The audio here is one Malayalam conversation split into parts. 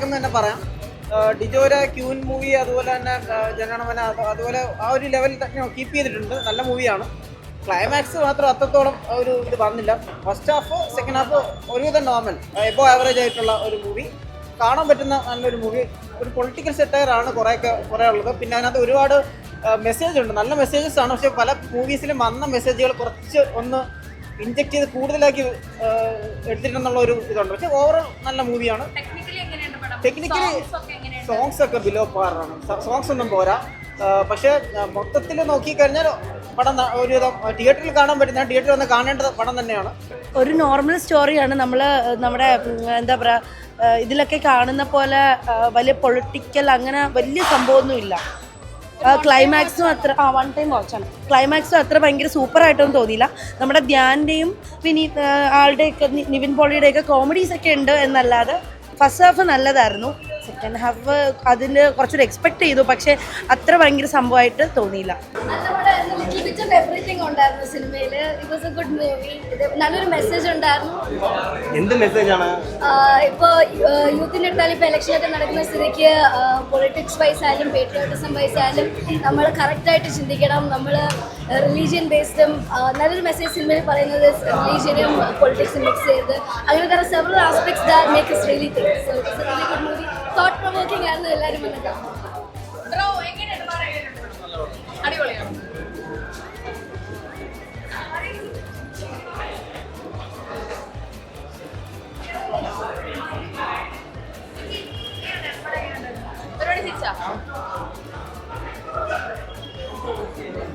എന്ന് തന്നെ പറയാം. ഡിജോയുടെ ക്യൂൻ മൂവി അതുപോലെ തന്നെ ജനഗണമന അതുപോലെ ആ ഒരു ലെവലിൽ തന്നെ കീപ്പ് ചെയ്തിട്ടുണ്ട്. നല്ല മൂവിയാണ്. ക്ലൈമാക്സ് മാത്രം അത്രത്തോളം ഒരു ഇത് വന്നില്ല. ഫസ്റ്റ് ഹാഫ് സെക്കൻഡ് ഹാഫ് ഒരുവിധം നോർമൽ എബോ ആവറേജ് ആയിട്ടുള്ള ഒരു മൂവി, കാണാൻ പറ്റുന്ന നല്ലൊരു മൂവി. ഒരു പൊളിറ്റിക്കൽ സെറ്റയറാണ് കുറേ ഉള്ളത്. പിന്നെ അതിനകത്ത് ഒരുപാട് മെസ്സേജ് ഉണ്ട്, നല്ല മെസ്സേജസ് ആണ്. പക്ഷെ പല മൂവീസിലും വന്ന മെസ്സേജുകൾ കുറച്ച് ഒന്ന് ഇൻജെക്ട് ചെയ്ത് കൂടുതലാക്കി എടുത്തിട്ടുണ്ടെന്നുള്ള ഒരു ഇതുണ്ട്. പക്ഷെ ഓവറോൾ നല്ല മൂവിയാണ്. ടെക്നിക്കലി സോങ്സ് ഒക്കെ ബിലോ പാറാണ്. സോങ്സ് ഒന്നും പോരാ. പക്ഷേ മൊത്തത്തിൽ നോക്കിക്കഴിഞ്ഞാൽ പടം ഒരുവിധം തിയേറ്ററിൽ കാണാൻ പറ്റുന്ന, തിയേറ്ററിൽ വന്ന് കാണേണ്ട പടം തന്നെയാണ്. ഒരു നോർമൽ സ്റ്റോറിയാണ്. നമ്മുടെ എന്താ പറയുക, ഇതിലൊക്കെ കാണുന്ന പോലെ വലിയ പൊളിറ്റിക്കൽ അങ്ങനെ വലിയ സംഭവമൊന്നുമില്ല. ക്ലൈമാക്സും അത്ര വൺ ടൈം വാച്ചാണ്. ക്ലൈമാക്സും അത്ര ഭയങ്കര സൂപ്പറായിട്ടൊന്നും തോന്നിയില്ല. നമ്മുടെ ധ്യാൻ്റെയും ആളുടെയൊക്കെ നിവിൻ പോളിയുടെയൊക്കെ കോമഡീസ് ഒക്കെ ഉണ്ട് എന്നല്ലാതെ ഫസ്റ്റ് ഹാഫ് നല്ലതായിരുന്നു. സെക്കൻഡ് ഹാഫ് അതിന് കുറച്ചുകൂടി എക്സ്പെക്ട് ചെയ്തു, പക്ഷെ അത്ര ഭയങ്കര സംഭവമായിട്ട് തോന്നിയില്ല. നല്ലൊരു മെസ്സേജ് ഉണ്ടായിരുന്നു. എന്ത് മെസ്സേജാണ്? ഇപ്പോൾ യൂത്തിന് എടുത്താലും ഇപ്പോൾ ഇലക്ഷനൊക്കെ നടക്കുന്ന സ്ഥിതിക്ക് പൊളിറ്റിക്സ് വൈസ് ആയാലും പേട്രിയോട്ടിസം വൈസ് ആയാലും നമ്മൾ കറക്റ്റായിട്ട് ചിന്തിക്കണം. നമ്മൾ റിലീജിയൻ ബേസ്ഡും നല്ലൊരു മെസ്സേജ് സിനിമയിൽ പറയുന്നത് റിലീജിയനും പൊളിറ്റിക്സും മിക്സ് ചെയ്ത് അങ്ങനെ തരം several aspects that make us really think. So it's a really good movie. Thought provoking ആയിരുന്നു. എല്ലാവരും വന്ന് കാണും. അടിപൊളിയാണ്.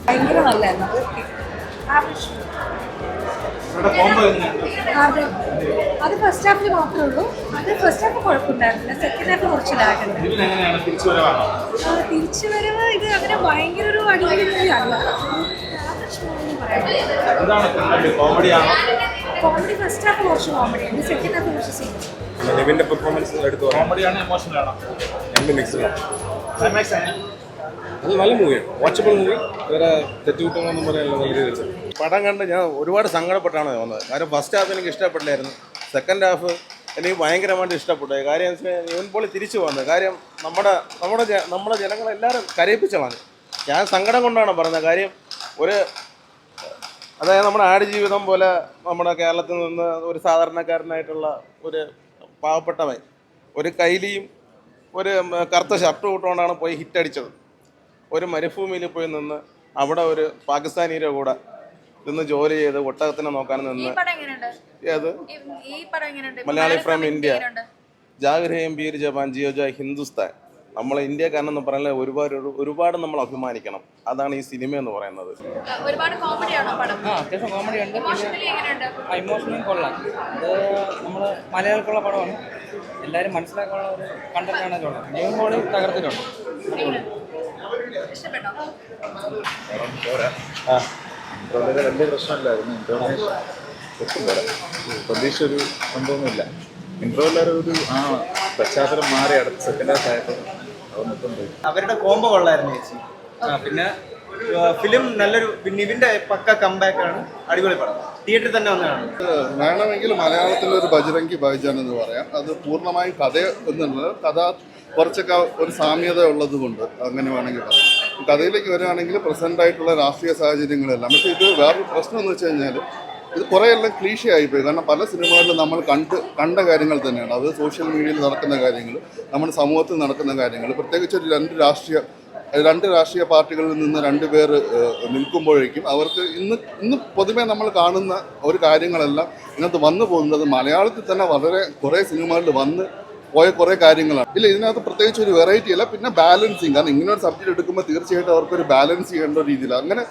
ഭയങ്കര നല്ലതായിരുന്നു. അത് ഫസ്റ്റ് ഹാഫിൽ മാത്രമേ ഉള്ളൂ. അത് ഫസ്റ്റ് ഹാഫ് കുഴപ്പമുണ്ടായിരുന്നില്ല. സെക്കൻഡ് ഹാഫ് കുറച്ച് ലാഗുണ്ട്. തിരിച്ചുവരവ് ഇത് അങ്ങനെ ഭയങ്കര ഒരു അടിപൊളിയല്ല. കോമഡി ഫസ്റ്റ് ഹാഫ് കുറച്ച് കോമഡിയാണ്, സെക്കൻഡ് ഹാഫ് കുറച്ച് സീരിയസ്. നിവിന്റെ പെർഫോമൻസ് എടുത്തു. കോമഡിയാണ്, ഇമോഷണലാണ്, രണ്ട് മിക്സ്. അത് നല്ല മൂവിയാണ്, വാച്ചബിൾ മൂവി. വേറെ തെറ്റുകുറ്റങ്ങളൊന്നും പറയാനുള്ള നല്ല രീതിയിൽ പടം കണ്ട് ഞാൻ ഒരുപാട് സങ്കടപ്പെട്ടാണ് വന്നത്. കാര്യം ഫസ്റ്റ് ഹാഫ് എനിക്ക് ഇഷ്ടപ്പെട്ടില്ലായിരുന്നു. സെക്കൻഡ് ഹാഫ് എനിക്ക് ഭയങ്കരമായിട്ട് ഇഷ്ടപ്പെട്ടു. കാര്യം നിവിൻ പോളി തിരിച്ചു വന്നത്. കാര്യം നമ്മുടെ ജനങ്ങളെല്ലാവരും കരയിപ്പിച്ചതാണ്. ഞാൻ സങ്കടം കൊണ്ടാണ് പറയുന്നത്. കാര്യം അതായത് നമ്മുടെ ആടുജീവിതം പോലെ നമ്മുടെ കേരളത്തിൽ നിന്ന് ഒരു സാധാരണക്കാരനായിട്ടുള്ള ഒരു പാവപ്പെട്ടവൻ ഒരു കൈലിയും ഒരു കറുത്ത ഷർട്ട് ഇട്ടുകൊണ്ടാണ് പോയി ഹിറ്റടിച്ചത്. ഒരു മരുഭൂമിയിൽ പോയി നിന്ന് അവിടെ ഒരു പാകിസ്ഥാനിയുടെ കൂടെ നിന്ന് ജോലി ചെയ്ത് ഒട്ടകത്തിനെ നോക്കാൻ നിന്ന്. ഏത് മലയാളി ഫ്രം ഇന്ത്യ, ജാഗ്രഹയും ബീർ ജവാൻ ജിയോ ജായ് ഹിന്ദുസ്ഥാൻ. നമ്മൾ ഇന്ത്യക്കാരെന്ന് പറഞ്ഞാൽ ഒരുപാട് നമ്മൾ അഭിമാനിക്കണം. അതാണ് ഈ സിനിമ എന്ന് പറയുന്നത്. അത്യാവശ്യം കോമഡി ഉണ്ട്. ഇമോഷണലും കൊള്ളാം. അത് നമ്മൾ മലയാളത്തിലുള്ള പടമാണ്. എല്ലാവരും മനസ്സിലാക്കാനുള്ള ഒരു കണ്ടന്റാണ് അതുള്ളത്. നിവിൻ പോളി തകർത്തിട്ടുണ്ട്. വലിയ പ്രശ്നമില്ലായിരുന്നു. ഇൻട്രോനേഷൻ ഒട്ടും പോരാ. പ്രതീക്ഷ ഒരു സംഭവമൊന്നുമില്ല. ഇൻട്രോയിലൊരു പശ്ചാത്തലം മാറി അടുത്ത സെക്കൻഡ് ഹാഫ് ആയപ്പോൾ അതൊന്നും പോയി. അവരുടെ കോംബോ കൊള്ളായിരുന്നു ചേച്ചി. പിന്നെ ഫിലിം നല്ലൊരു നിവിന്റെ പക്ക കംബാക്ക് ആണ്. അടിപൊളി പടം. തിയേറ്ററിൽ തന്നെ വന്നതാണ്. വേണമെങ്കിൽ മലയാളത്തിലൊരു ബജ്രംഗി ഭായ്ജാൻ എന്ന് പറയാം. അത് പൂർണ്ണമായും കഥ എന്നുള്ളത് കഥ കുറച്ചൊക്കെ ഒരു സാമ്യത ഉള്ളത് കൊണ്ട് അങ്ങനെ വേണമെങ്കിൽ പറയാം. കഥയിലേക്ക് വരികയാണെങ്കിൽ പ്രസന്റ് ആയിട്ടുള്ള രാഷ്ട്രീയ സാഹചര്യങ്ങളെല്ലാം. പക്ഷേ ഇത് വേറൊരു പ്രശ്നം എന്ന് വെച്ച് കഴിഞ്ഞാൽ ഇത് കുറേയെല്ലാം ക്ലീഷ ആയിപ്പോയി. കാരണം പല സിനിമകളിലും നമ്മൾ കണ്ട കാര്യങ്ങൾ തന്നെയാണ്. അത് സോഷ്യൽ മീഡിയയിൽ നടക്കുന്ന കാര്യങ്ങൾ, നമ്മുടെ സമൂഹത്തിൽ നടക്കുന്ന കാര്യങ്ങൾ. പ്രത്യേകിച്ച് ഒരു രണ്ട് രാഷ്ട്രീയ പാർട്ടികളിൽ നിന്ന് രണ്ടുപേർ നിൽക്കുമ്പോഴേക്കും അവർക്ക് ഇന്ന് പൊതുവെ നമ്മൾ കാണുന്ന ഒരു കാര്യങ്ങളെല്ലാം ഇതിനകത്ത് വന്നു പോകുന്നത് മലയാളത്തിൽ തന്നെ കുറേ സിനിമകളിൽ വന്ന് പോയ കുറേ കാര്യങ്ങളാണ്. ഇതിനകത്ത് പ്രത്യേകിച്ച് ഒരു വെറൈറ്റി അല്ല. പിന്നെ ബാലൻസിങ്, കാരണം ഇങ്ങനെ ഒരു സബ്ജക്റ്റ് എടുക്കുമ്പോൾ തീർച്ചയായിട്ടും അവർക്കൊരു ബാലൻസ് ചെയ്യേണ്ട രീതിയിൽ അങ്ങനെ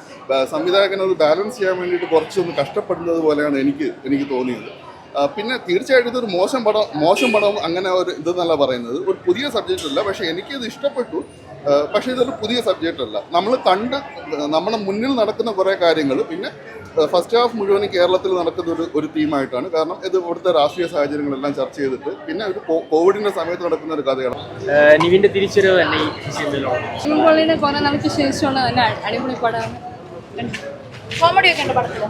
സംവിധായകനത് ബാലൻസ് ചെയ്യാൻ വേണ്ടിയിട്ട് കുറച്ചൊന്ന് കഷ്ടപ്പെടുന്നത് പോലെയാണ് എനിക്ക് തോന്നിയത്. പിന്നെ തീർച്ചയായിട്ടും ഇതൊരു മോശം പടം അങ്ങനെ ഒരു ഇതെന്നല്ല പറയുന്നത്. ഒരു പുതിയ സബ്ജക്റ്റ് അല്ല, പക്ഷേ എനിക്കിത് ഇഷ്ടപ്പെട്ടു. പക്ഷേ ഇതൊരു പുതിയ സബ്ജക്റ്റ് അല്ല. നമ്മുടെ മുന്നിൽ നടക്കുന്ന കുറേ കാര്യങ്ങൾ. പിന്നെ ഫസ്റ്റ് ഹാഫ് മുഴുവനും കേരളത്തിൽ നടക്കുന്ന ഒരു തീമായിട്ടാണ്. കാരണം ഇത് ഇവിടുത്തെ രാഷ്ട്രീയ സാഹചര്യങ്ങളെല്ലാം ചർച്ച ചെയ്തിട്ട് പിന്നെ ഒരു കോവിഡിന്റെ സമയത്ത് നടക്കുന്ന ഒരു കഥയാണ്. നിവിന്റെ തിരിച്ചുവരവ് തന്നെ ഈ സിനിമയിലാണ്. കുറെ നാൾക്ക് ശേഷമുള്ള അടിപൊളി പടമാണ്. കോമഡി ഒക്കെ ഉണ്ട് പടത്തിൽ.